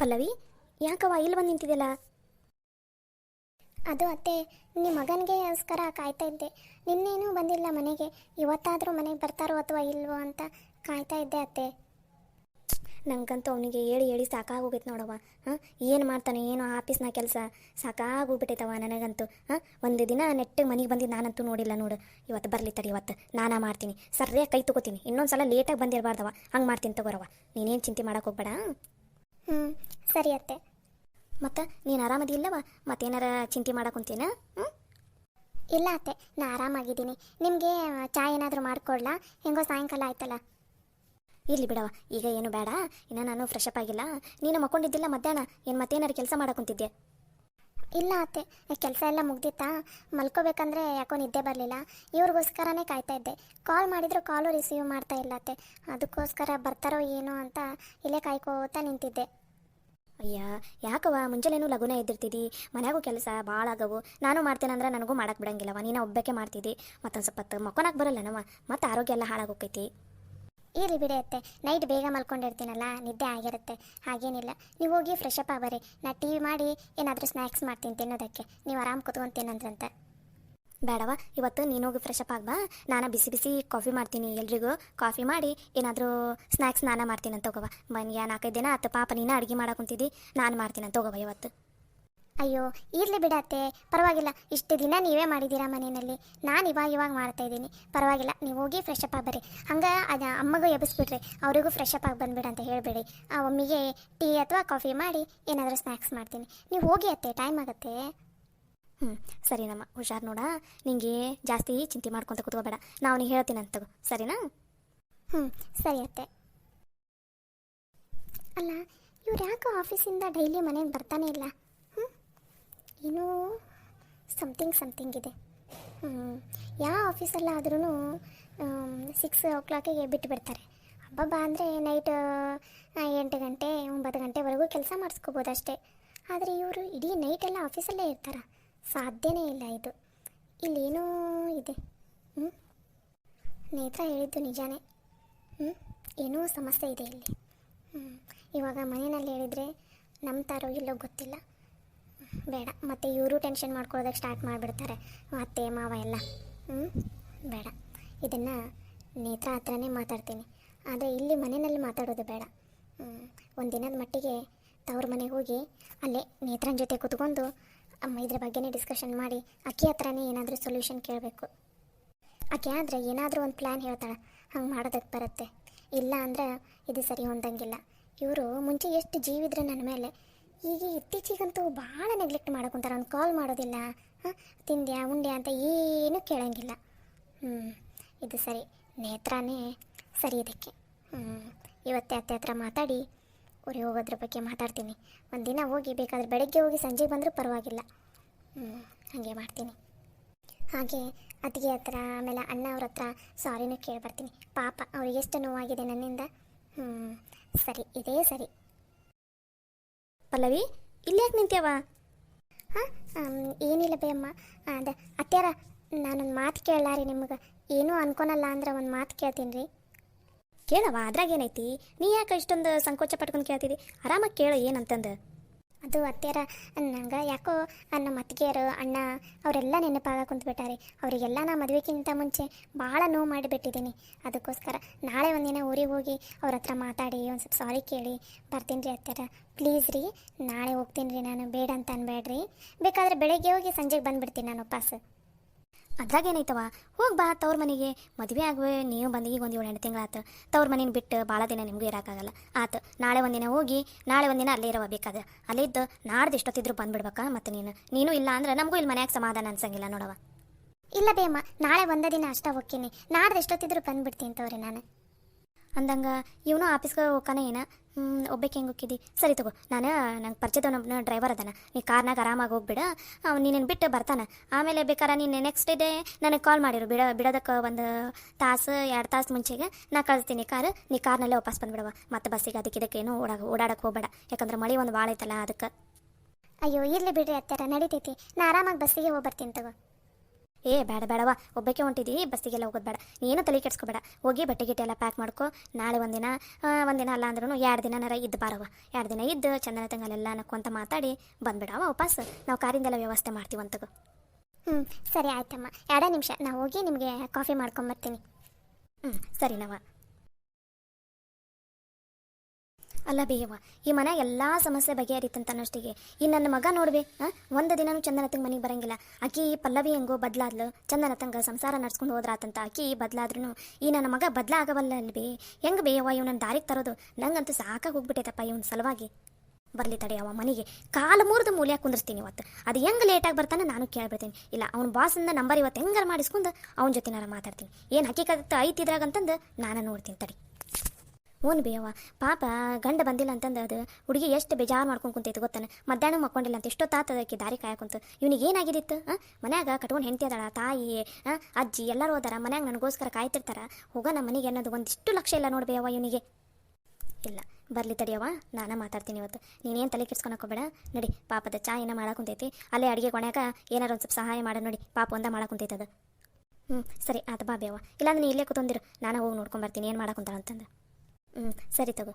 ಪಲ್ಲವಿ, ಯಾಕವ್ವ ಇಲ್ಲಿ ಬಂದು ನಿಂತಿದೆಯಲ್ಲ? ಅದು ಅತ್ತೆ, ನಿಮ್ಮ ಮಗನಿಗೆಗೋಸ್ಕರ ಕಾಯ್ತಾ ಇದ್ದೆ. ನಿನ್ನೇನೂ ಬಂದಿಲ್ಲ ಮನೆಗೆ. ಇವತ್ತಾದರೂ ಮನೆಗೆ ಬರ್ತಾರೋ ಅಥವಾ ಇಲ್ವೋ ಅಂತ ಕಾಯ್ತಾ ಇದ್ದೆ ಅತ್ತೆ. ನಂಗಂತೂ ಅವನಿಗೆ ಹೇಳಿ ಹೇಳಿ ಸಾಕಾಗೋಗೈತೆ ನೋಡವ್ವ. ಏನು ಮಾಡ್ತಾನೆ ಏನೋ ಆಫೀಸ್ನ ಕೆಲಸ ಸಾಕಾಗೋಗ್ಬಿಟ್ಟೈತವ ನನಗಂತೂ. ಒಂದು ದಿನ ನೆಟ್ಟಿಗೆ ಮನೆಗೆ ಬಂದಿದ್ದು ನಾನಂತೂ ನೋಡಿಲ್ಲ ನೋಡು. ಇವತ್ತು ಬರಲಿ ತಡಿ, ಇವತ್ತು ನಾನಾ ಮಾಡ್ತೀನಿ, ಸರಿಯಾಗಿ ಕೈ ತೊಗೋತೀನಿ. ಇನ್ನೊಂದು ಸಲ ಲೇಟಾಗಿ ಬಂದಿರಬಾರ್ದವ. ಹಂಗೆ ಮಾಡ್ತೀನಿ ತಗೋರವ, ನೀನೇನು ಚಿಂತೆ ಮಾಡೋಕೆ ಹೋಗ್ಬೇಡ. ಸರಿ ಅತ್ತೆ. ಮತ್ತು ನೀನು ಆರಾಮದಿಲ್ಲವ? ಮತ್ತೇನಾರ ಚಿಂತೆ ಮಾಡಕೊಂತೀನ? ಇಲ್ಲ ಅತ್ತೆ, ನಾ ಆರಾಮಾಗಿದ್ದೀನಿ. ನಿಮಗೆ ಚಾ ಏನಾದರೂ ಮಾಡಿಕೊಡ್ಲಾ? ಹೆಂಗೋ ಸಾಯಂಕಾಲ ಆಯ್ತಲ್ಲ. ಇರಲಿ ಬಿಡವ, ಈಗ ಏನು ಬೇಡ. ಇನ್ನು ನಾನು ಫ್ರೆಶ್ ಅಪ್ ಆಗಿಲ್ಲ. ನೀನು ಮಕ್ಕೊಂಡಿದ್ದಿಲ್ಲ ಮಧ್ಯಾಹ್ನ? ಏನು ಮತ್ತೇನಾರು ಕೆಲಸ ಮಾಡಕೊಂತಿದ್ದೆ? ಇಲ್ಲ ಅತ್ತೆ, ಕೆಲಸ ಎಲ್ಲ ಮುಗ್ದಿತ್ತಾ. ಮಲ್ಕೋಬೇಕಂದ್ರೆ ಯಾಕೋ ನಿದ್ದೆ ಬರಲಿಲ್ಲ. ಇವ್ರಿಗೋಸ್ಕರನೇ ಕಾಯ್ತಾ ಇದ್ದೆ. ಕಾಲ್ ಮಾಡಿದ್ರು ಕಾಲು ರಿಸೀವ್ ಮಾಡ್ತಾ ಇಲ್ಲ ಅತ್ತೆ. ಅದಕ್ಕೋಸ್ಕರ ಬರ್ತಾರೋ ಏನೋ ಅಂತ ಇಲ್ಲೇ ಕಾಯ್ಕೋತಾ ನಿಂತಿದ್ದೆ. ಅಯ್ಯ, ಯಾಕವ್ವ ಮುಂಜಾನೇನು ಲಗುನ ಎದ್ದಿರ್ತಿದ್ದಿ? ಮನೆಯಾಗೂ ಕೆಲಸ ಭಾಳ ಆಗವು. ನಾನು ಮಾಡ್ತೇನಂದ್ರೆ ನನಗೂ ಮಾಡಕ್ಕೆ ಬಿಡಂಗಿಲ್ಲವ. ನೀನು ಒಬ್ಬಕ್ಕೆ ಮಾಡ್ತಿದ್ದಿ. ಮತ್ತೊಂದು ಸ್ವಲ್ಪ ಹೊತ್ತು ಮಕ್ಕೊಳಕ್ಕೆ ಬರಲ್ಲನವ, ಮತ್ತು ಆರೋಗ್ಯ ಎಲ್ಲ ಹಾಳಾಗೋಕೈತಿ. ಇರಲಿ ಬಿಡಿ ಅತ್ತೆ, ನೈಟ್ ಬೇಗ ಮಲ್ಕೊಂಡಿರ್ತೀನಲ್ಲ, ನಿದ್ದೆ ಆಗಿರುತ್ತೆ. ಹಾಗೇನಿಲ್ಲ, ನೀವು ಹೋಗಿ ಫ್ರೆಶ್ ಅಪ್ ಆಗ್ಬರಿ. ನಾ ಟಿ ವಿ ಮಾಡಿ ಏನಾದರೂ ಸ್ನ್ಯಾಕ್ಸ್ ಮಾಡ್ತೀನಿ ತಿನ್ನೋದಕ್ಕೆ. ನೀವು ಆರಾಮ್ ಕುತ್ಕೊಂತೀನಂದ್ರಂತೆ. ಬೇಡವ, ಇವತ್ತು ನೀನು ಹೋಗಿ ಫ್ರೆಶ್ ಅಪ್ ಆಗ್ಬಾ. ನಾನು ಬಿಸಿ ಬಿಸಿ ಕಾಫಿ ಮಾಡ್ತೀನಿ. ಎಲ್ರಿಗೂ ಕಾಫಿ ಮಾಡಿ ಏನಾದರೂ ಸ್ನ್ಯಾಕ್ಸ್ ನಾನು ಮಾಡ್ತೀನಿ ಅಂತ ತಗೋವ. ಮನೆಗೆ 4-5 ದಿನ ಆತ ಪಾಪ ನೀನು ಅಡುಗೆ ಮಾಡಕೊಂತಿದ್ದಿ, ನಾನು ಮಾಡ್ತೀನಿ ಅಂತ ತಗೋವ ಇವತ್ತು. ಅಯ್ಯೋ, ಇರಲಿ ಬಿಡತ್ತೆ, ಪರವಾಗಿಲ್ಲ. ಇಷ್ಟು ದಿನ ನೀವೇ ಮಾಡಿದ್ದೀರಾ ಮನೆಯಲ್ಲಿ. ನಾನು ಇವಾಗ ಮಾಡ್ತಾಯಿದ್ದೀನಿ. ಪರವಾಗಿಲ್ಲ, ನೀವು ಹೋಗಿ ಫ್ರೆಶ್ ಅಪ್ ಆಗ್ಬರಿ. ಹಂಗೆ ಅದು ಅಮ್ಮಗೂ ಎಬ್ಬಿಸ್ಬಿಡ್ರಿ, ಅವರಿಗೂ ಫ್ರೆಶ್ ಅಪ್ ಆಗಿ ಬಂದುಬಿಡಿ ಅಂತ ಹೇಳಬೇಡಿ. ಆ ಒಮ್ಮಿಗೆ ಟೀ ಅಥವಾ ಕಾಫಿ ಮಾಡಿ ಏನಾದರೂ ಸ್ನ್ಯಾಕ್ಸ್ ಮಾಡ್ತೀನಿ. ನೀವು ಹೋಗಿ ಅತ್ತೆ, ಟೈಮ್ ಆಗುತ್ತೆ. ಸರಿ ನಮ್ಮ, ಹುಷಾರು ನೋಡ. ನಿಂಗೆ ಜಾಸ್ತಿ ಚಿಂತೆ ಮಾಡ್ಕೊತ ಕೂತ್ಕೋಬೇಡ. ನಾವು ನೀ ಹೇಳ್ತೀನಿ ಅಂತ ತಗೋ, ಸರಿನಾ? ಸರಿ ಅತ್ತೆ. ಅಲ್ಲ, ಇವ್ರು ಯಾಕೋ ಆಫೀಸಿಂದ ಡೈಲಿ ಮನೆಗೆ ಬರ್ತಾನೆ ಇಲ್ಲ? ಏನೋ ಸಮಥಿಂಗ್ ಇದೆ. ಯಾವ ಆಫೀಸಲ್ಲಾದ್ರೂ 6 o'clock ಬಿಟ್ಟು ಬಿಡ್ತಾರೆ. ಹಬ್ಬ ಅಂದರೆ ನೈಟ್ 8 ಗಂಟೆ 9 ಗಂಟೆವರೆಗೂ ಕೆಲಸ ಮಾಡಿಸ್ಕೋಬೋದು ಅಷ್ಟೇ. ಆದರೆ ಇವರು ಇಡೀ ನೈಟೆಲ್ಲ ಆಫೀಸಲ್ಲೇ ಇರ್ತಾರೆ. ಸಾಧ್ಯನೇ ಇಲ್ಲ ಇದು. ಇಲ್ಲೇನೋ ಇದೆ. ನೇತ್ರ ಹೇಳಿದ್ದು ನಿಜಾನೇ. ಏನೋ ಸಮಸ್ಯೆ ಇದೆ ಇಲ್ಲಿ. ಇವಾಗ ಮನೆಯಲ್ಲಿ ಹೇಳಿದರೆ ನಂಬ್ತಾರೋ ಇಲ್ಲೋ ಗೊತ್ತಿಲ್ಲ. ಬೇಡ, ಮತ್ತು ಇವರು ಟೆನ್ಷನ್ ಮಾಡ್ಕೊಳ್ಳೋದಕ್ಕೆ ಸ್ಟಾರ್ಟ್ ಮಾಡಿಬಿಡ್ತಾರೆ, ಅತ್ತೆ ಮಾವ ಎಲ್ಲ. ಬೇಡ, ಇದನ್ನು ನೇತ್ರ ಹತ್ರನೇ ಮಾತಾಡ್ತೀನಿ. ಆದರೆ ಇಲ್ಲಿ ಮನೆಯಲ್ಲಿ ಮಾತಾಡೋದು ಬೇಡ. ಒಂದಿನದ ಮಟ್ಟಿಗೆ ತವ್ರ ಮನೆಗೆ ಹೋಗಿ ಅಲ್ಲೇ ನೇತ್ರನ ಜೊತೆ ಕೂತ್ಕೊಂಡು ಇದ್ರ ಬಗ್ಗೆನೇ ಡಿಸ್ಕಷನ್ ಮಾಡಿ ಅಕ್ಕಿ ಹತ್ರನೇ ಏನಾದರೂ ಸೊಲ್ಯೂಷನ್ ಕೇಳಬೇಕು. ಆಕೆ ಆದರೆ ಏನಾದರೂ ಒಂದು ಪ್ಲ್ಯಾನ್ ಹೇಳ್ತಾಳೆ, ಹಂಗೆ ಮಾಡೋದಕ್ಕೆ ಬರುತ್ತೆ. ಇಲ್ಲ ಅಂದ್ರೆ ಇದು ಸರಿ ಹೊಂದಂಗಿಲ್ಲ. ಇವರು ಮುಂಚೆ ಎಷ್ಟು ಜೀವಿದ್ರೆ ನನ್ನ ಮೇಲೆ, ಈಗ ಇತ್ತೀಚೆಗಂತೂ ಭಾಳ ನೆಗ್ಲೆಕ್ಟ್ ಮಾಡೋಕ್ಕಂತಾರೆ. ಅವ್ನು ಕಾಲ್ ಮಾಡೋದಿಲ್ಲ, ತಿಂದ್ಯಾ ಉಂಡ್ಯಾ ಅಂತ ಏನೂ ಕೇಳೋಂಗಿಲ್ಲ. ಇದು ಸರಿ, ನೇತ್ರನೇ ಸರಿ ಇದಕ್ಕೆ. ಇವತ್ತೇ ಅತ್ತೆ ಹತ್ರ ಮಾತಾಡಿ ಊರಿಗೆ ಹೋಗೋದ್ರ ಬಗ್ಗೆ ಮಾತಾಡ್ತೀನಿ. ಒಂದಿನ ಹೋಗಿ, ಬೇಕಾದ್ರೆ ಬೆಳಗ್ಗೆ ಹೋಗಿ ಸಂಜೆಗೆ ಬಂದರೂ ಪರವಾಗಿಲ್ಲ. ಹಾಗೆ ಮಾಡ್ತೀನಿ. ಹಾಗೆ ಅತ್ತಿಗೆ ಹತ್ರ, ಆಮೇಲೆ ಅಣ್ಣ ಅವ್ರ ಹತ್ರ ಸಾರಿನೂ ಕೇಳಿಬರ್ತೀನಿ. ಪಾಪ ಅವ್ರಿಗೆ ಎಷ್ಟು ನೋವಾಗಿದೆ ನನ್ನಿಂದ. ಸರಿ, ಇದೇ ಸರಿ. ಪಲ್ಲವಿ, ಇಲ್ಲ್ಯಾಕೆ ನಿಂತ್ಯಾವ? ಏನಿಲ್ಲ ಬೇಯಮ್ಮ. ಅದ ಅತ್ಯಾರ, ನಾನೊಂದು ಮಾತು ಕೇಳಲಾರಿ ನಿಮ್ಗೆ. ಏನೂ ಅನ್ಕೊನಲ್ಲ ಅಂದ್ರೆ ಒಂದು ಮಾತು ಕೇಳ್ತೀನಿ ರೀ. ಕೇಳವ, ಅದ್ರಾಗೇನೈತಿ? ನೀ ಯಾಕೆ ಇಷ್ಟೊಂದು ಸಂಕೋಚ ಪಟ್ಕೊಂಡು ಕೇಳ್ತಿದ್ದಿ? ಆರಾಮಾಗಿ ಕೇಳು, ಏನಂತಂದು. ಅದು ಅತ್ಯಾರ, ನಂಗೆ ಯಾಕೋ ನಮ್ಮ ಅತ್ತಿಗೆಯರು ಅಣ್ಣ ಅವರೆಲ್ಲ ನೆನಪಾಗ ಕುಂತ್ಬಿಟ್ಟಾರೆ. ಅವರಿಗೆಲ್ಲ ನಾ ಮದುವೆಗಿಂತ ಮುಂಚೆ ಭಾಳ ನೋವು ಮಾಡಿಬಿಟ್ಟಿದ್ದೀನಿ. ಅದಕ್ಕೋಸ್ಕರ ನಾಳೆ ಒಂದಿನ ಊರಿಗೆ ಹೋಗಿ ಅವ್ರ ಹತ್ರ ಮಾತಾಡಿ ಒಂದು ಸ್ವಲ್ಪ ಸಾರಿ ಕೇಳಿ ಬರ್ತೀನಿ ರೀ ಅತ್ಯಾರ. ಪ್ಲೀಸ್ ರೀ, ನಾಳೆ ಹೋಗ್ತೀನಿ ರೀ ನಾನು, ಬೇಡ ಅಂತ ಅನ್ಬೇಡ್ರಿ. ಬೇಕಾದರೆ ಬೆಳಗ್ಗೆ ಹೋಗಿ ಸಂಜೆಗೆ ಬಂದುಬಿಡ್ತೀನಿ ನಾನು ವಾಪಸ್. ಅದ್ರಾಗೇನೈತವ, ಹೋಗಿ ಬಾ ತವ್ರ ಮನೆಗೆ. ಮದುವೆ ಆಗುವೆ ನೀವು ಬಂದು ಈಗ ಒಂದು 7-8 ತಿಂಗಳಾತು. ತವ್ರ ಮನೇನ ಬಿಟ್ಟು ಭಾಳ ದಿನ ನಿಮಗೂ ಇರೋಕ್ಕಾಗಲ್ಲ. ಆತು, ನಾಳೆ ಒಂದಿನ ಹೋಗಿ ನಾಳೆ ಒಂದಿನ ಅಲ್ಲೇ ಇರವ. ಬೇಕಾದ್ರೆ ಅಲ್ಲೇ ಇದ್ದು ನಾಡ್ದು ಎಷ್ಟೊತ್ತಿದ್ರು ಬಂದುಬಿಡ್ಬೇಕಾ. ಮತ್ತು ನೀನು ಇಲ್ಲ ಅಂದ್ರೆ ನಮಗೂ ಇಲ್ಲಿ ಮನ್ಯಾಗ ಸಮಾಧಾನ ಅನ್ಸಂಗಿಲ್ಲ ನೋಡವ. ಇಲ್ಲ ಬೇಮ್ಮ, ನಾಳೆ ಒಂದೇ ದಿನ ಅಷ್ಟೇ ಹೋಗ್ತೀನಿ. ನಾಡ್ದು ಎಷ್ಟೊತ್ತಿದ್ರು ಬಂದುಬಿಡ್ತೀನಿ ತವ್ರಿ ನಾನು. ಅಂದಂಗೆ ಇವನು ಆಫೀಸ್ಗೆ ಹೋಗ್ತಾನೆ ಏನ? ಒಬ್ಬಕ್ಕೆ ಹೆಂಗೆ ಹೋಗಿದ್ದಿ? ಸರಿ ತಗೋ, ನಂಗೆ ಪರಿಚಯದವನ ಡ್ರೈವರ್ ಅದಾನ. ನೀ ಕಾರ್ನಾಗ ಆರಾಮಾಗಿ ಹೋಗ್ಬಿಡ. ಅವ್ನು ನೀನು ಬಿಟ್ಟು ಬರ್ತಾನೆ. ಆಮೇಲೆ ಬೇಕಾರೆ ನೀನು ನೆಕ್ಸ್ಟ್ ಡೇ ನನಗೆ ಕಾಲ್ ಮಾಡಿರು. ಬಿಡೋದಕ್ಕೆ 1 ತಾಸು 2 ತಾಸು ಮುಂಚೆಗೆ ನಾ ಕಳಿಸ್ತೀನಿ ಕಾರು. ನೀ ಕಾರ್ನಲ್ಲೇ ವಾಪಸ್ ಬಂದುಬಿಡವ. ಮತ್ತು ಬಸ್ಸಿಗೆ ಅದಕ್ಕೆ ಏನೂ ಓಡಾಡಕ್ಕೆ ಹೋಗಬೇಡ. ಯಾಕಂದ್ರೆ ಮಳೆ ಒಂದು ಭಾಳ ಐತಲ್ಲ ಅದಕ್ಕೆ. ಅಯ್ಯೋ, ಇರಲಿ ಬಿಡ್ರಿ ಅತ್ಯಾರ, ನಡೀತೈತಿ. ನಾ ಆರಾಮಾಗಿ ಬಸ್ಸಿಗೆ ಹೋಗಿ ಬರ್ತೀನಿ ತಗೋ. ಏ ಬೇಡ ಬೇಡವ, ಒಬ್ಬಕ್ಕೆ ಹೊಂಟಿದ್ದೀವಿ, ಬಸ್ಸಿಗೆಲ್ಲ ಹೋಗೋದು ಬೇಡ. ನೀನು ತಲೆ ಕೆಡ್ಸ್ಕೊಬೇಡ. ಹೋಗಿ ಬಟ್ಟೆ ಗಿಟ್ಟೆ ಎಲ್ಲ ಪ್ಯಾಕ್ ಮಾಡ್ಕೊ. ನಾಳೆ ಒಂದಿನ ಅಲ್ಲ ಅಂದ್ರೂ 2 ದಿನನಾರ ಇದ್ದು ಬಾರವ. 2 ದಿನ ಇದ್ದು ಚಂದನ ತಂಗಲೆಲ್ಲ ನಕ್ಕೊಂತ ಮಾತಾಡಿ ಬಂದ್ಬಿಡವ ವಾಪಸ್. ನಾವು ಕಾರಿಂದೆಲ್ಲ ವ್ಯವಸ್ಥೆ ಮಾಡ್ತೀವಂತಗೋ. ಹ್ಞೂ ಸರಿ ಆಯ್ತಮ್ಮ, 2 ನಿಮಿಷ ನಾವು ಹೋಗಿ ನಿಮಗೆ ಕಾಫಿ ಮಾಡ್ಕೊಂಬರ್ತೀನಿ. ಸರಿನವ. ಅಲ್ಲ ಬೇಯವ್ವ, ಈ ಮನೆ ಎಲ್ಲ ಸಮಸ್ಯೆ ಬಗೆಹರಿತಂತ ಅನ್ನೋಷ್ಟಿಗೆ ಈ ನನ್ನ ಮಗ ನೋಡ್ಬೇ, ಒಂದು ದಿನನೂ ಚಂದನತಂಗೆ ಮನೆಗೆ ಬರಂಗಿಲ್ಲ. ಆಕಿ ಪಲ್ಲವಿ ಹೆಂಗೋ ಬದ್ಲಾದ್ಲು, ಚಂದನತಂಗ ಸಂಸಾರ ನಡ್ಸ್ಕೊಂಡು ಹೋದ್ರಾತಂತ ಆಕಿ ಬದ್ಲಾದ್ರೂ ಈ ನನ್ನ ಮಗ ಬದ್ಲಾಗವಲ್ಲ ಅಲ್ಬೇ. ಹೆಂಗೆ ಬೇಯವ್ವ ಇವನನ್ನು ದಾರಿಗೆ ತರೋದು? ನಂಗಂತೂ ಸಾಕಾಗಿ ಹೋಗ್ಬಿಟ್ಟೈತಪ್ಪ ಇವನ ಸಲುವಾಗಿ. ಬರಲಿ ತಡೆಯವ, ಮನೆಗೆ ಕಾಲು ಮುರಿದು ಮೂಲ್ಯಾಗ ಕುಂದಿರ್ತೀನಿ ಇವತ್ತು. ಅದು ಹೆಂಗೆ ಲೇಟಾಗಿ ಬರ್ತಾನೆ ನಾನು ಕೇಳ್ಬಿಡ್ತೀನಿ. ಇಲ್ಲ ಅವ್ನ ಬಾಸಿಂದ ನಂಬರ್ ಇವತ್ತು ಹೆಂಗಾರ ಮಾಡಿಸ್ಕೊಂಡು ಅವನ ಜೊತೆನಾರ ಮಾತಾಡ್ತೀನಿ. ಏನು ಹಕ್ಕಿಕತ್ತ ಐತಿದ್ರಾಗಂತಂದು ನಾನು ನೋಡ್ತೀನಿ ತಡಿ. ಓನ್ ಬೇಯವ್ವ, ಪಾಪ ಗಂಡ ಬಂದಿಲ್ಲ ಅಂತಂದು ಅದು ಹುಡುಗಿ ಎಷ್ಟು ಬೇಜಾರು ಮಾಡ್ಕೊಂಡು ಕುಂತೈತೆ ಗೊತ್ತಾನೆ. ಮಧ್ಯಾಹ್ನ ಮಕ್ಕೊಂಡಿಲ್ಲ ಅಂತ ಎಷ್ಟೊತ್ತಾತದಕ್ಕೆ ದಾರಿ ಕಾಯಕುಂತು. ಇವನಿಗೆ ಏನಾಗಿದ್ದಿತ್ತು? ಮನ್ಯಾಗ ಕಟ್ಕೊಂಡು ಹೆಂಡತಿ ಅದಾಳ, ತಾಯಿ ಅಜ್ಜಿ ಎಲ್ಲರೂ ಹೋದಾರ, ಮನ್ಯಾಗ ನನಗೋಸ್ಕರ ಕಾಯ್ತಿರ್ತಾರ. ಹೋಗ ನಮ್ಮ ಮನೆಗೆ ಅನ್ನೋದು ಒಂದಿಷ್ಟು ಲಕ್ಷ ಇಲ್ಲ ನೋಡ್ಬೇಯವ್ವ ಇವನಿಗೆ. ಇಲ್ಲ ಬರಲಿ ತಡಿಯವ್ವ, ನಾನು ಮಾತಾಡ್ತೀನಿ ಇವತ್ತು. ನೀನೇನು ತಲೆ ಕೆಡ್ಸ್ಕೊಳಕೋಬೇಡ. ನಡಿ, ಪಾಪದ ಚಾ ಏನೋ ಮಾಡಾಕುಂತೈತಿ, ಅಲ್ಲೇ ಅಡುಗೆ ಕೊನೆಯಾಗ ಏನಾರು ಒಂದು ಸ್ವಲ್ಪ ಸಹಾಯ ಮಾಡ ನೋಡಿ. ಪಾಪ ಒಂದ ಮಾಡಾಕುಂತೈತದ. ಸರಿ ಆತ ಬಾ ಬೇಯವ್ವ. ಇಲ್ಲಾಂದ್ರೆ ನೀ ಇಲ್ಲೇ ಕೂತೊಂದಿರು, ನಾನು ಹೋಗಿ ನೋಡ್ಕೊಂಬರ್ತೀನಿ ಏನು ಮಾಡಾಕುಂತಾಳ ಅಂತಂದು. ಸರಿ ತಗೋ.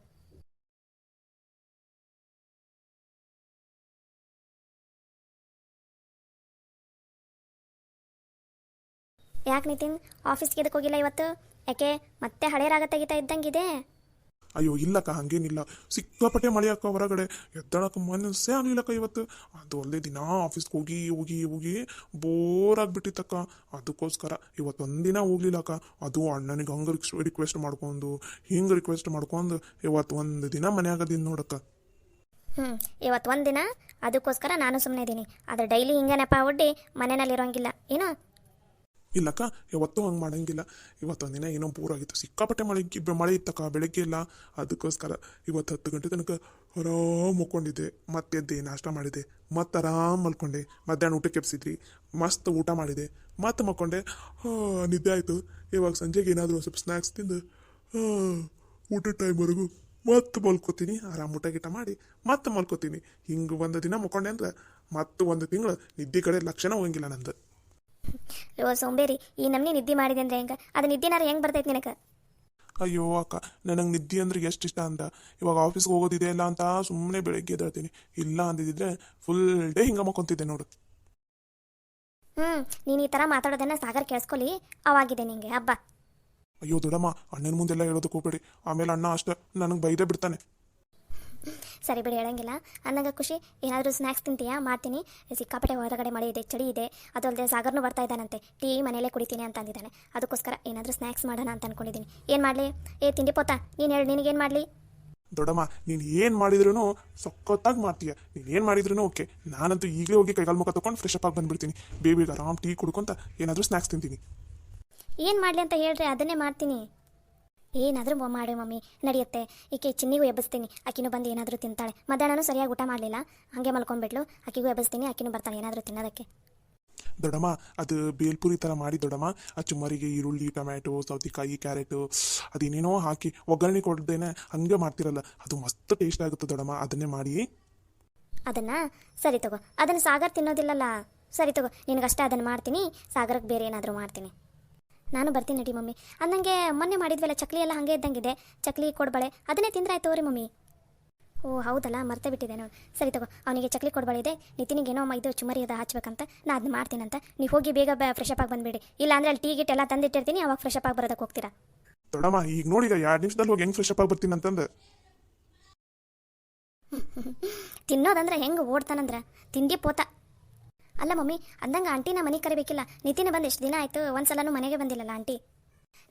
ಯಾಕೆ ನಿತಿನ್ ಆಫೀಸ್ಗೆ ಎದಕ್ಕೆ ಹೋಗಿಲ್ಲ ಇವತ್ತು? ಯಾಕೆ ಮತ್ತೆ ಹಳೆ ರಾಗ ತೆಗಿತಾ ಇದ್ದಂಗಿದೆ? ಅಯ್ಯೋ ಇಲ್ಲಕ್ಕ, ಹಂಗೇನಿಲ್ಲ. ಸಿಕ್ಕಾಪಟ್ಟೆ ಮಳೆ ಅಕ್ಕ, ಹೊರಗಡೆ ಎದ್ದಳಕ್ಕೆ ಮನಸ್ಸೇ ಆಗಲಿಲ್ಲಕ್ಕ ಇವತ್ತು. ಅದು ಅಲ್ಲದೆ ದಿನ ಆಫೀಸ್ಗೆ ಹೋಗಿ ಹೋಗಿ ಹೋಗಿ ಬೋರ್ ಆಗಿಬಿಟ್ಟಿತ್ತಕ್ಕ. ಅದಕ್ಕೋಸ್ಕರ ಇವತ್ತು ಒಂದಿನ ಹೋಗ್ಲಿಲ್ಲಕ್ಕ. ಅದು ಅಣ್ಣನಿಗೆ ಹಂಗೆ ರಿಕ್ವೆಸ್ಟ್ ಮಾಡ್ಕೊಂಡು ಹಿಂಗೆ ರಿಕ್ವೆಸ್ಟ್ ಮಾಡ್ಕೊಂಡು ಇವತ್ತು ಒಂದು ದಿನ ಮನೆಯಾಗದೀನಿ ನೋಡಕ್ಕ. ಇವತ್ತು ಒಂದಿನ ಅದಕ್ಕೋಸ್ಕರ ನಾನು ಸುಮ್ಮನೆ ಇದ್ದೀನಿ. ಆದರೆ ಡೈಲಿ ಹಿಂಗೆ ನೆಪ ಒಡ್ಡಿ ಮನೆಯಲ್ಲಿ ಇರೋಂಗಿಲ್ಲ ಏನೋ. ಇಲ್ಲಕ್ಕ, ಯಾವತ್ತೂ ಹಂಗೆ ಮಾಡಂಗಿಲ್ಲ. ಇವತ್ತೊಂದಿನ ಏನೋ ಬೋರ್ ಆಗಿತ್ತು, ಸಿಕ್ಕಾಪಟ್ಟೆ ಮಳೆ ಇತ್ತಕ್ಕ ಬೆಳಗ್ಗೆ ಇಲ್ಲ. ಅದಕ್ಕೋಸ್ಕರ ಇವತ್ತು 10 ಗಂಟೆ ತನಕ ಆರಾಮ್ ಮುಕ್ಕೊಂಡಿದ್ದೆ. ಮತ್ತೆ ಎದ್ದೆ, ನಾಷ್ಟ ಮಾಡಿದೆ, ಮತ್ತೆ ಆರಾಮ್ ಮಲ್ಕೊಂಡೆ. ಮಧ್ಯಾಹ್ನ ಊಟಕ್ಕೆ ಎಬ್ಸಿದ್ರಿ, ಮಸ್ತ್ ಊಟ ಮಾಡಿದೆ, ಮತ್ತೆ ಮಲ್ಕೊಂಡೆ. ನಿದ್ದೆ ಆಯಿತು. ಇವಾಗ ಸಂಜೆಗೆ ಏನಾದರೂ ಒಂದು ಸ್ವಲ್ಪ ಸ್ನ್ಯಾಕ್ಸ್ ತಿಂದು ಊಟದ ಟೈಮ್ವರೆಗೂ ಮತ್ತೆ ಮಲ್ಕೋತೀನಿ. ಆರಾಮ್ ಊಟ ಗಿಟ ಮಾಡಿ ಮತ್ತೆ ಮಲ್ಕೋತೀನಿ. ಹಿಂಗೆ ಒಂದು ದಿನ ಮುಕ್ಕೊಂಡೆ ಅಂದ್ರೆ ಮತ್ತೆ 1 ತಿಂಗಳು ನಿದ್ದೆ ಕಡೆ ಲಕ್ಷಣ ಹೋಗಂಗಿಲ್ಲ ನಂದು. ಓ ಸೋಂಬೇರಿ, ಈ ನಮ್ನಿ ನಿದ್ದೆ ಮಾಡಿದೆ ಅಂದ್ರೆ ಹೆಂಗೆ? ಅದು ನಿದ್ದೆನಾರ ಹೆಂಗೆ ಬರ್ತೈತೆ ನಿನಗೆ? ಅಯ್ಯೋ ಅಕ್ಕ, ನನಗೆ ನಿದ್ದೆ ಅಂದ್ರೆ ಎಷ್ಟು ಇಷ್ಟ ಅಂತ. ಇವಾಗ ಆಫೀಸ್ಗೆ ಹೋಗೋದಿದೆ ಇಲ್ಲ ಅಂತ ಸುಮ್ಮನೆ ಬೆಳಗ್ಗೆ ಎದ್ದೇಳ್ತೀನಿ. ಇಲ್ಲ ಅಂದಿದ್ರೆ ಫುಲ್ ಡೇ ಹಿಂಗೆ ಮಕ್ಕೊಂತಿದ್ದೆ ನೋಡು. ನೀನು ಈ ಥರ ಮಾತಾಡೋದನ್ನ ಸಾಗರ್ ಕೇಳಿಸ್ಕೊಳ್ಳಿ, ಅವಾಗಿದೆ ನಿಂಗೆ ಹಬ್ಬ. ಅಯ್ಯೋ ದೊಡ್ಡಮ್ಮ, ಅಣ್ಣನ ಮುಂದೆಲ್ಲ ಹೇಳೋದಕ್ಕೆ ಹೋಗ್ಬೇಡಿ, ಆಮೇಲೆ ಅಣ್ಣ ಅಷ್ಟೇ ನನಗೆ ಬೈದೇ ಬಿಡ್ತಾನೆ. ಸರಿ ಬಿಡಿ, ಹೇಳಂಗಿಲ್ಲ. ಅನ್ನಂಗೆ ಖುಷಿ, ಏನಾದರೂ ಸ್ನ್ಯಾಕ್ಸ್ ತಿಂತೀಯಾ? ಮಾಡ್ತೀನಿ. ಸಿಕ್ಕಾಪಟ್ಟೆ ಹೊರಗಡೆ ಮಳೆ ಇದೆ, ಚಳಿ ಇದೆ. ಅದು ಅಲ್ಲದೆ ಸಾಗರ್ನು ಬರ್ತಾ ಇದ್ದಾನಂತೆ, ಟೀ ಮನೇಲೇ ಕುಡಿತೀನಿ ಅಂತ ಅಂದಿದ್ದಾನೆ. ಅದಕ್ಕೋಸ್ಕರ ಏನಾದರೂ ಸ್ನ್ಯಾಕ್ಸ್ ಮಾಡೋಣ ಅಂತ ಅನ್ಕೊಂಡಿದ್ದೀನಿ. ಏನು ಮಾಡಲಿ? ತಿಂಡಿ ಪೋತಾ, ನೀನು ಹೇಳಿ, ನಿನಗೇನು ಮಾಡಲಿ? ದೊಡ್ಡಮ್ಮ, ನೀನು ಏನು ಮಾಡಿದ್ರೂ ಸಖತ್ತಾಗಿ ಮಾಡ್ತೀಯ. ನೀನು ಏನು ಮಾಡಿದ್ರೂ ಓಕೆ. ನಾನಂತೂ ಈಗಲೇ ಹೋಗಿ ಕೈಗಾಲು ಮುಖ ತೊಗೊಂಡು ಫ್ರೆಶ್ ಅಪ್ ಆಗಿ ಬಂದುಬಿಡ್ತೀನಿ. ಬೇಬಿಗೆ ಆರಾಮ್ ಟೀ ಕುಡ್ಕೊಂತ ಏನಾದರೂ ಸ್ನ್ಯಾಕ್ಸ್ ತಿಂತೀನಿ. ಏನು ಮಾಡಲಿ ಅಂತ ಹೇಳ್ರಿ, ಅದನ್ನೇ ಮಾಡ್ತೀನಿ. ಏನಾದರೂ ಮಾಡಿ ಮಮ್ಮಿ, ನಡೆಯುತ್ತೆ. ಈಕೆ ಚಿನ್ನಿಗೂ ಎಬ್ಬಿಸ್ತೀನಿ, ಆಕಿನೂ ಬಂದು ಏನಾದರೂ ತಿಂತಾಳೆ. ಮಧ್ಯಾಹ್ನನೂ ಸರಿಯಾಗಿ ಊಟ ಮಾಡಲಿಲ್ಲ, ಹಾಗೆ ಮಲ್ಕೊಂಡ್ಬಿಡ್ಲು. ಆಕಿಗೂ ಎಬ್ಬಿಸ್ತೀನಿ, ಆಕಿನೂ ಬರ್ತಾಳೆ ಏನಾದರೂ ತಿನ್ನೋದಕ್ಕೆ. ದೊಡ್ಡಮ್ಮ, ಅದು ಬೇಲ್ಪುರಿ ಥರ ಮಾಡಿ ದೊಡ್ಡಮ್ಮ. ಆ ಚುಮ್ಮರಿಗೆ ಈರುಳ್ಳಿ, ಟೊಮ್ಯಾಟೊ, ಸೌತೆಕಾಯಿ, ಕ್ಯಾರೆಟು ಅದೇನೇನೋ ಹಾಕಿ ಒಗ್ಗರಣೆ ಕೊಡ್ದೇನೆ ಹಂಗೆ ಮಾಡ್ತಿರಲ್ಲ, ಅದು ಮಸ್ತ್ ಟೇಸ್ಟ್ ಆಗುತ್ತೆ ದೊಡ್ಡಮ್ಮ. ಅದನ್ನೇ ಮಾಡಿ. ಅದನ್ನು ಸರಿ ತಗೋ, ಅದನ್ನು ಸಾಗರ್ ತಿನ್ನೋದಿಲ್ಲಲ್ಲ. ಸರಿ ತಗೋ, ನಿನಗಷ್ಟೇ ಅದನ್ನು ಮಾಡ್ತೀನಿ, ಸಾಗರಕ್ಕೆ ಬೇರೆ ಏನಾದರೂ ಮಾಡ್ತೀನಿ. ನಾನು ಬರ್ತೀನಿ ನಡಿ ಮಮ್ಮಿ. ಅನ್ನಂಗೆ ಮೊನ್ನೆ ಮಾಡಿದ್ವಲ್ಲ ಚಕ್ಲಿ ಎಲ್ಲ ಹಾಗೆ ಇದ್ದಂಗಿದೆ, ಚಕ್ಲಿ ಕೊಡ್ಬಳೆ ಅದನ್ನೇ ತಿಂದ್ರಾಯ್ತು ರೀ ಮಮ್ಮಿ. ಓ ಹೌದಲ್ಲ, ಮರ್ತೇ ಬಿಟ್ಟಿದೆ ನೋಡಿ. ಸರಿ ತಗೋ, ಅವನಿಗೆ ಚಕ್ಲಿ ಕೊಡ್ಬಳೆ ಇದೆ, ನಿತಿನಿಗೇನೋ ಇದು ಚುಮರಿ ಅದ ಹಚ್ಬೇಕಂತ, ನಾನು ಅದನ್ನ ಮಾಡ್ತೀನಂತ. ನೀವು ಹೋಗಿ ಬೇಗ ಫ್ರೆಶ್ ಅಪ್ ಆಗಿ ಬಂದುಬಿಡಿ. ಇಲ್ಲ ಅಂದರೆ ಅಲ್ಲಿ ಟೀ ಗಿಟ್ ಎಲ್ಲ ತಂದಿಟ್ಟಿರ್ತೀನಿ, ಅವಾಗ ಫ್ರೆಶ್ ಅಪ್ ಆಗಿ ಬರೋದಕ್ಕೆ ಹೋಗ್ತೀರಾ. ದೊಡ್ಡಮ್ಮ, ಈಗ ನೋಡಿ 2 ನಿಮಿಷದಲ್ಲಿ ಹೋಗಿ ಹೆಂಗೆ ಫ್ರೆಶ್ ಅಪ್ ಆಗಿ ಬರ್ತೀನಿ ಅಂತಂದು. ತಿನ್ನೋದಂದ್ರೆ ಹೆಂಗೆ ಓಡ್ತಾನಂದ್ರೆ ತಿಂಡಿ ಪೋತ. ಅಲ್ಲ ಮಮ್ಮಿ, ಅಂದಂಗೆ ಆಂಟಿನ ಮನೆಗೆ ಕರಿಬೇಕಿಲ್ಲ. ನಿತಿನ ಬಂದು ಎಷ್ಟು ದಿನ ಆಯಿತು, ಒಂದ್ಸಲನೂ ಮನೆಗೆ ಬಂದಿಲ್ಲಲ್ಲ ಆಂಟಿ.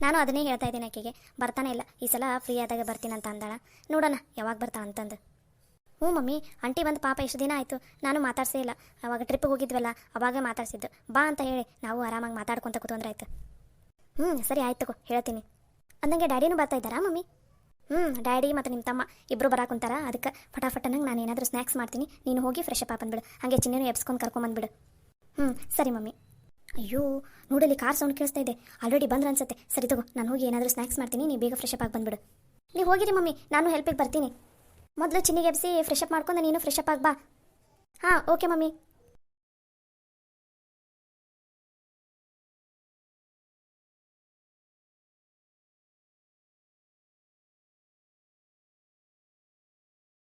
ನಾನು ಅದನ್ನೇ ಹೇಳ್ತಾ ಇದ್ದೀನಿ ಆಕೆಗೆ, ಬರ್ತಾನೆ ಇಲ್ಲ. ಈ ಸಲ ಫ್ರೀ ಆದಾಗ ಬರ್ತೀನಂತ ಅಂದಾಳ. ನೋಡೋಣ ಯಾವಾಗ ಬರ್ತಾ ಅಂತಂದು. ಮಮ್ಮಿ, ಆಂಟಿ ಬಂದು ಪಾಪ ಎಷ್ಟು ದಿನ ಆಯಿತು, ನಾನು ಮಾತಾಡ್ಸೇ ಇಲ್ಲ. ಅವಾಗ ಟ್ರಿಪ್ಪಿಗೆ ಹೋಗಿದ್ವಲ್ಲ ಅವಾಗ ಮಾತಾಡ್ಸಿದ್ದು. ಬಾ ಅಂತ ಹೇಳಿ ನಾವು ಆರಾಮಾಗಿ ಮಾತಾಡ್ಕೊತ ಕೂತ್ಕೊಂಡ್ರೆ ಆಯ್ತು. ಸರಿ ಆಯ್ತು ತಗೋ, ಹೇಳ್ತೀನಿ. ಅಂದಂಗೆ ಡ್ಯಾಡಿನೂ ಬರ್ತಾ ಇದ್ದಾರಾ ಮಮ್ಮಿ? ಡ್ಯಾಡಿ ಮತ್ತು ನಿಮ್ಮ ತಮ್ಮ ಇಬ್ಬರು ಬರಾಕುಂತಾರ. ಅದಕ್ಕೆ ಫಟಾಫಟನಂಗೆ ನಾನು ಏನಾದರೂ ಸ್ನ್ಯಾಕ್ಸ್ ಮಾಡ್ತೀನಿ, ನೀನು ಹೋಗಿ ಫ್ರೆಶ್ ಅಪ್ ಬಂದುಬಿಡು. ಹಾಗೆ ಚಿನ್ನೂ ಎಬ್ಸ್ಕೊಂಡು ಕರ್ಕೊಂಬಂದ್ಬಿಡು. ಸರಿ ಮಮ್ಮಿ. ಅಯ್ಯೋ ನೋಡಲಿ, ಕಾರ್ ಸೌಂಡ್ ಕೇಳಿಸ್ತಾ ಇದೆ. ಆಲ್ರೆಡಿ ಬಂದ್ರೆ ಅನ್ಸುತ್ತೆ. ಸರಿ ತಗೋ, ನಾನು ಹೋಗಿ ಏನಾದರೂ ಸ್ನ್ಯಾಕ್ಸ್ ಮಾಡ್ತೀನಿ, ನೀವು ಬೇಗ ಫ್ರೆಶ್ ಅಪ್ ಆಗಿ ಬಂದುಬಿಡು. ನೀವು ಹೋಗಿರಿ ಮಮ್ಮಿ, ನಾನು ಹೆಲ್ಪಿಗೆ ಬರ್ತೀನಿ. ಮೊದಲು ಚಿನ್ನಿಗೆ ಎಬ್ಸಿ ಫ್ರೆಶ್ ಅಪ್ ಮಾಡ್ಕೊಂಡು ನೀನು ಫ್ರೆಶ್ ಅಪ್ ಆಗಿ ಬಾ. Okay mummy.